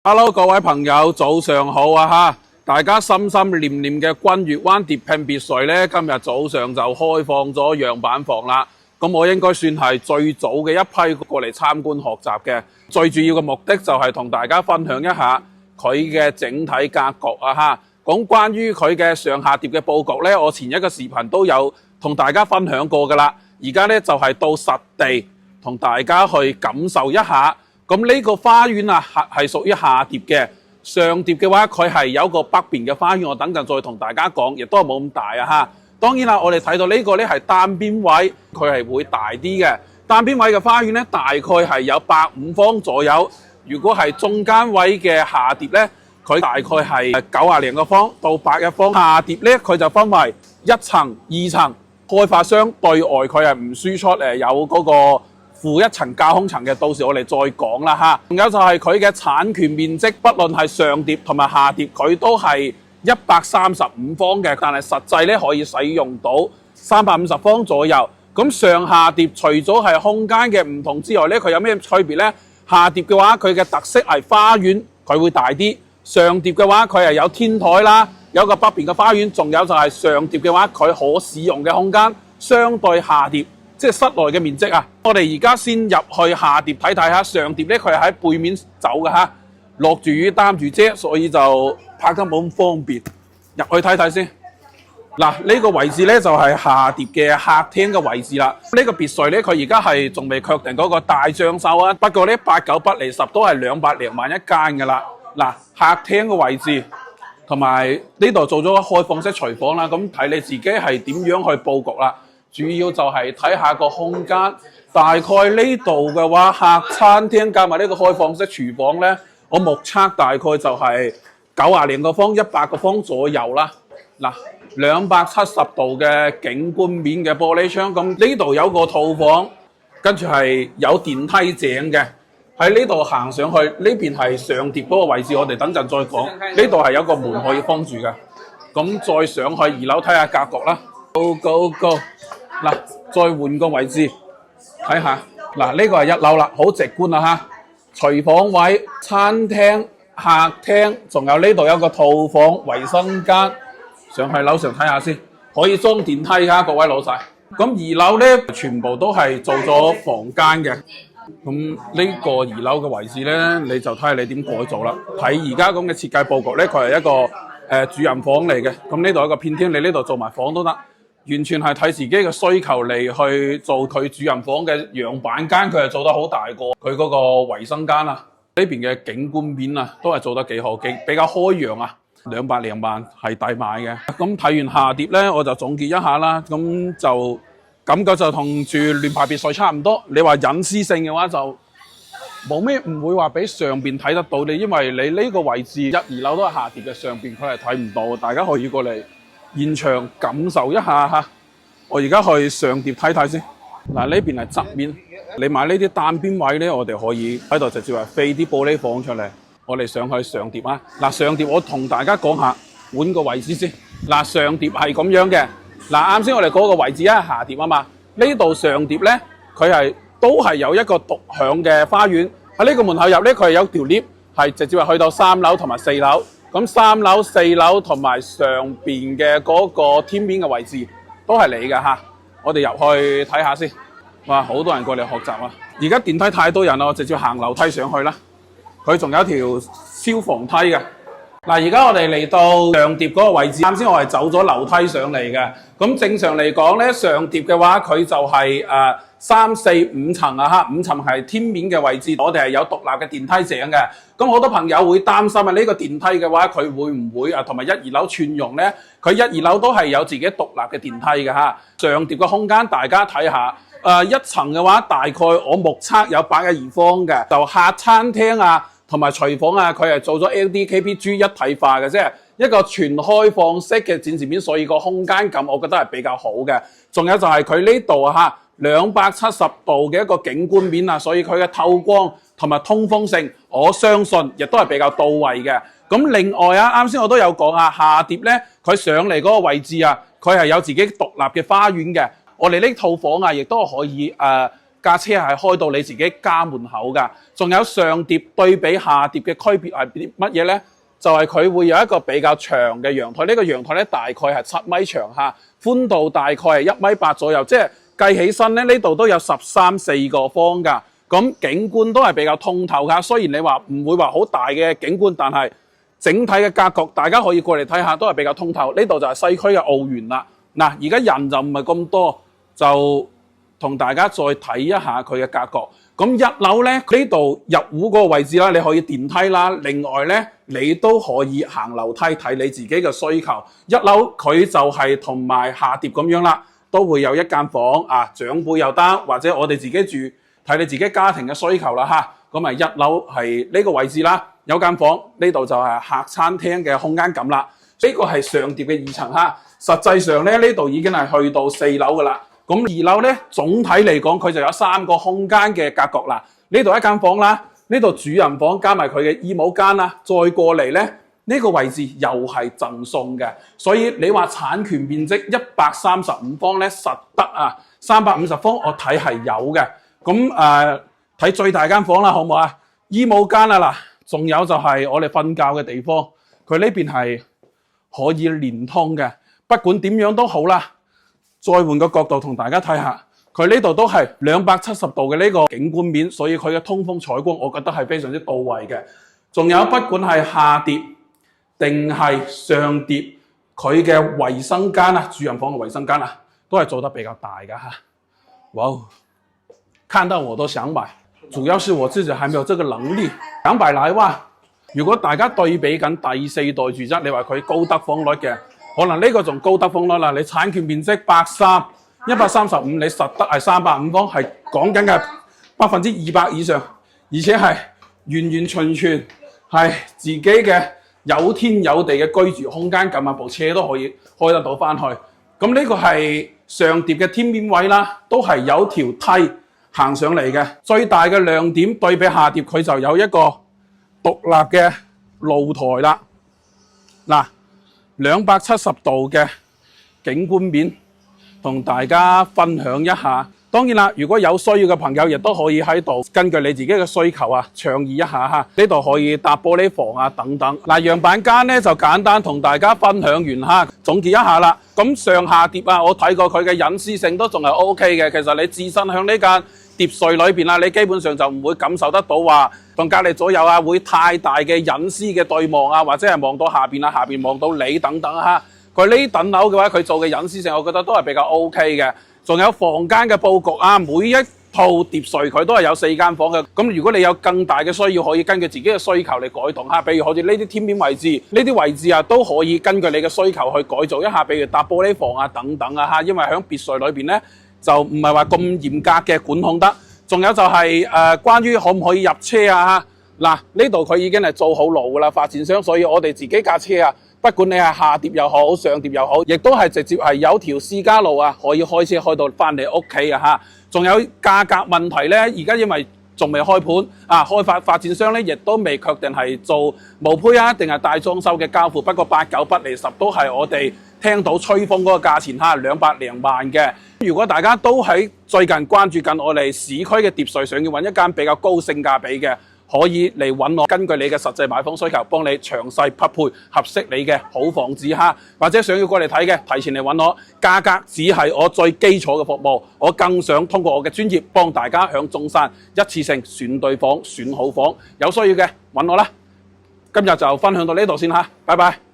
Hello， 各位朋友，早上好啊！哈，大家心心念念嘅君悅灣蝶聘別墅呢，今日早上就開放咗樣板房啦。咁我應該算係最早嘅一批過嚟參觀學習嘅。最主要嘅目的就係同大家分享一下佢嘅整體格局啊！哈，講關於佢嘅上下疊嘅佈局呢，我前一個視頻都有同大家分享過㗎啦。而家呢，就係到實地同大家去感受一下。咁呢個花園啊，係屬於下疊嘅。上疊嘅話，佢係有個北邊嘅花園，我等陣再同大家講，亦都係冇咁大啊嚇。當然啦，我哋睇到呢個呢係單邊位，佢係會大啲嘅。單邊位嘅花園呢，大概係有150方左右。如果係中間位嘅下疊呢，佢大概係90零個方到100方。下疊呢，佢就分為1層、2層。開發商對外佢係唔輸出有嗰個負1層架空層嘅，到時我哋再講啦嚇。仲有就係佢嘅產權面積，不論係上疊同埋下疊，佢都係135方嘅，但係實際咧可以使用到350方左右。咁上下疊除咗係空間嘅唔同之外咧，佢有咩區別呢？下疊嘅話，佢嘅特色係花園佢會大啲；上疊嘅話，佢係有天台啦，有個北邊嘅花園。仲有就係上疊嘅話，佢可使用嘅空間相對下疊，即係室內嘅面積啊！我哋而家先入去下疊睇睇下，上疊咧佢係喺背面走嘅嚇，落住雨擔住遮，所以就拍得冇咁方便。入去睇睇先。嗱，呢個位置咧就係下疊嘅客廳嘅位置啦。呢個別墅咧，佢而家係仲未確定嗰個大裝修啊。不過咧8、9不離10都係200零萬一間㗎啦。嗱，客廳嘅位置同埋呢度做咗開放式廚房啦，咁睇你自己係點樣去佈局啦。主要就係睇下個空間，大概呢度嘅話，客餐廳加埋呢個開放式廚房呢，我目測大概就係90零個方、100個方左右啦。嗱，270度嘅景觀面嘅玻璃窗，咁呢度有個套房，跟住係有電梯井嘅，喺呢度行上去，呢邊係上疊嗰個位置，我哋等陣再講。呢度係有個門可以封住嘅，咁再上去2樓睇下格局啦。Go！ 嗱，再換個位置睇下，嗱，呢個係1樓啦，好直觀啦嚇。廚房位、餐廳、客廳，仲有呢度有個套房、衛生間。上去樓上睇下先，可以裝電梯㗎，各位老細。咁2樓呢，全部都係做咗房間嘅。咁呢個2樓嘅位置呢，你就睇下你點改造啦。睇而家咁嘅設計佈局呢，佢係一個主人房嚟嘅。咁呢度有個偏廳，你呢度做埋房都得。完全係睇自己嘅需求嚟去做佢主人房嘅樣板間，佢係做得好大個。佢嗰個衛生間啊，呢邊嘅景觀面啊，都係做得幾好，比較開揚啊。200零萬係抵買嘅。咁睇完下疊呢，我就總結一下啦。咁就感覺就同住聯排別墅差唔多。你話隱私性嘅話就冇咩，唔會話俾上邊睇得到你，因為你呢個位置1、2樓都係下疊嘅，上邊佢係睇唔到。大家可以過嚟現場感受一下嚇，我而家去上疊睇睇先。嗱，呢邊係側面，你買呢啲單邊位呢，我哋可以喺度直接話飛啲玻璃房出嚟。我哋上去上疊啊！嗱，上疊我同大家講下，換個位置先。嗱，上疊係咁樣嘅。嗱，啱先我哋嗰個位置係下疊啊嘛。呢度上疊呢，佢都係有一個獨享嘅花園。喺呢個門口入呢，佢係有條 lift，係直接話去到3樓同埋4樓。咁3樓、4樓同埋上邊嘅嗰個天面嘅位置都係你㗎嚇，我哋入去睇下先。哇，好多人過嚟學習啊！而家電梯太多人啦，我直接行樓梯上去啦。佢仲有一條消防梯嘅。嗱，而家我哋嚟到上疊嗰個位置，啱先我係走咗樓梯上嚟嘅。咁正常嚟講咧，上疊嘅話佢就係3、4、5層啊嚇，5層係天面嘅位置，我哋係有獨立嘅電梯井嘅。咁好多朋友會擔心啊，呢個電梯嘅話佢會唔會同埋1、2樓串用呢？佢1、2樓都係有自己獨立嘅電梯嘅嚇。上疊嘅空間大家睇下，1層嘅話大概我目測有112方嘅，就客餐廳啊同埋廚房啊，佢係做咗 LDKPG 一體化嘅，即係一個全開放式嘅展示面，所以個空間感我覺得係比較好嘅。仲有就係佢呢度啊270度嘅一個景觀面啊，所以佢嘅透光同埋通風性，我相信亦都係比較到位嘅。咁另外啊，啱先我都有講啊，下疊呢，佢上嚟嗰個位置啊，佢係有自己獨立嘅花園嘅。我哋呢套房啊，亦都可以架車係開到你自己家門口㗎。仲有上碟對比下碟嘅區別係啲乜嘢呢？就係佢會有一個比較長嘅陽台，呢個陽台咧大概係7米長嚇，寬度大概係1.8米左右，即係計起身咧呢度都有13-14個方㗎。咁景觀都係比較通透㗎，雖然你話唔會話好大嘅景觀，但係整體嘅格局大家可以過嚟睇下，都係比較通透。呢度就係西區嘅澳園啦。嗱，而家人就唔係咁多，就同大家再睇一下佢嘅格局。咁1樓咧，呢度入戶嗰個位置啦，你可以電梯啦。另外咧，你都可以行樓梯睇你自己嘅需求。1樓佢就係同埋下碟咁樣啦，都會有一間房啊，長輩又得，或者我哋自己住，睇你自己家庭嘅需求啦嚇。咁咪1樓係呢個位置啦，有間房，呢度就係客餐廳嘅空間感啦。呢個係上碟嘅2層嚇，實際上咧呢度已經係去到4樓噶啦。咁2樓咧，總體嚟講佢就有3個空間嘅格局啦。呢度一間房啦，呢度主人房加埋佢嘅衣帽間啦，再過嚟咧呢個位置又係贈送嘅。所以你話產權面積135方咧實得啊，350方我睇係有嘅。咁睇最大間房啦，好唔好啊？衣帽間啊嗱，仲有就係我哋瞓覺嘅地方，佢呢邊係可以連通嘅。不管點樣都好啦。再換個角度同大家睇下，佢呢度都係270度嘅呢個景觀面，所以佢嘅通風採光，我覺得係非常之到位嘅。仲有不管係下碟定係上碟，佢嘅衛生間啊，主人房嘅衛生間啊，都係做得比較大嘅嚇。哇，看到我都想買，主要是我自己還沒有這個能力。200來萬，如果大家對比緊第4代住宅，你話佢高得房率嘅。可能呢個仲高得風啦，你產權面積135，你實得係350方，係講緊嘅200%以上，而且係完完全全係自己嘅有天有地嘅居住空間，咁部車都可以開得到翻去。咁呢個係上碟嘅天面位啦，都係有條梯行上嚟嘅。最大嘅亮點對比下碟，佢就有一個獨立嘅露台啦。嗱。270度嘅景觀面，同大家分享一下。當然啦，如果有需要嘅朋友，亦都可以喺度根據你自己嘅需求啊，倡議一下嚇。呢度可以搭玻璃房啊等等。嗱，樣板間咧就簡單同大家分享完嚇，總結一下啦。咁上下碟啊，我睇過佢嘅隱私性都仲係 OK 嘅。其實你置身響呢間碟墅裏邊啦，你基本上就唔會感受得到話同隔離左右啊會太大嘅隱私嘅對望啊，或者係望到下邊啊，下邊望到你等等嚇。佢呢等樓嘅話，佢做嘅隱私性，我覺得都係比較 OK 嘅。仲有房間嘅佈局啊，每一套碟墅佢都係有4間房嘅。咁如果你有更大嘅需要，可以根據自己嘅需求嚟改動嚇。比如好似呢啲天面位置，呢啲位置啊都可以根據你嘅需求去改造一下。比如搭玻璃房啊等等啊嚇，因為喺別墅裏邊咧就唔係話咁嚴格嘅管控得。仲有就係關於可唔可以入車啊？嗱，呢度佢已經係做好路噶啦，發展商，所以我哋自己架車啊，不管你係下碟又好，上碟又好，亦都係直接係有條私家路啊，可以開車開到翻你屋企啊嚇。仲有價格問題咧，而家因為仲未開盤啊，開發展商咧亦都未確定係做無胚啊，定係大裝修嘅交付。不過8、9不離10都係我哋聽到吹風嗰個價錢嚇，200零萬嘅。如果大家都喺最近關注緊我哋市區嘅碟墅，想要揾一間比較高性價比嘅，可以嚟揾我，根據你嘅實際買房需求，幫你詳細匹配合適你嘅好房子嚇。或者想要過嚟睇嘅，提前嚟揾我。價格只係我最基礎嘅服務，我更想通過我嘅專業幫大家響中山一次性選對房、選好房。有需要嘅揾我啦。今日就分享到呢度先嚇，拜拜。